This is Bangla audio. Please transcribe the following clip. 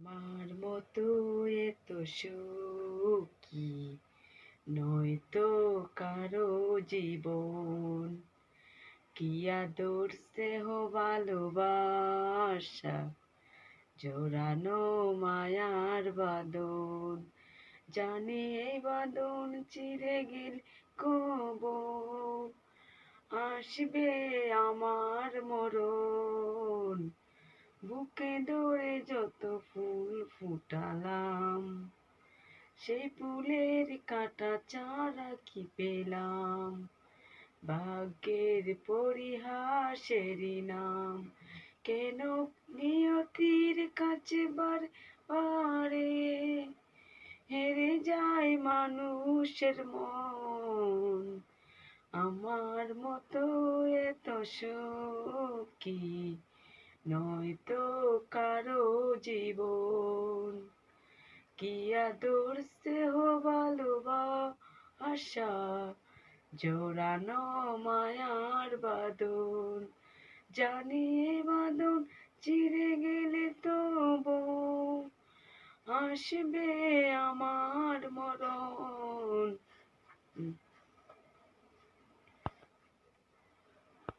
আমার মতো এত সুখী নয়তো কারো জীবন, কি আদর স্নেহ ভালোবাসা জোড়ানো মায়ার বাঁধন। জানি এই বাঁধন চিরে গেলে কবো আসবে আমার মরণ। বুকে ধরে যত ফুল ফুটালাম, সেই ফুলের কাঁটা চারা কি পেলাম, ভাগ্যের পরিহাসেরই নাম। কেন নিয়তির কাছে বারে হেরে যায় মানুষের মন। আমার মতো এত সুখী নয়তো কারো জীবন, কি আদর স্নেহ ভালোবাসা জোড়ানো মায়ার বাঁধন। জানি এ বাঁধন চিরে গেলে তবু আসবে আমার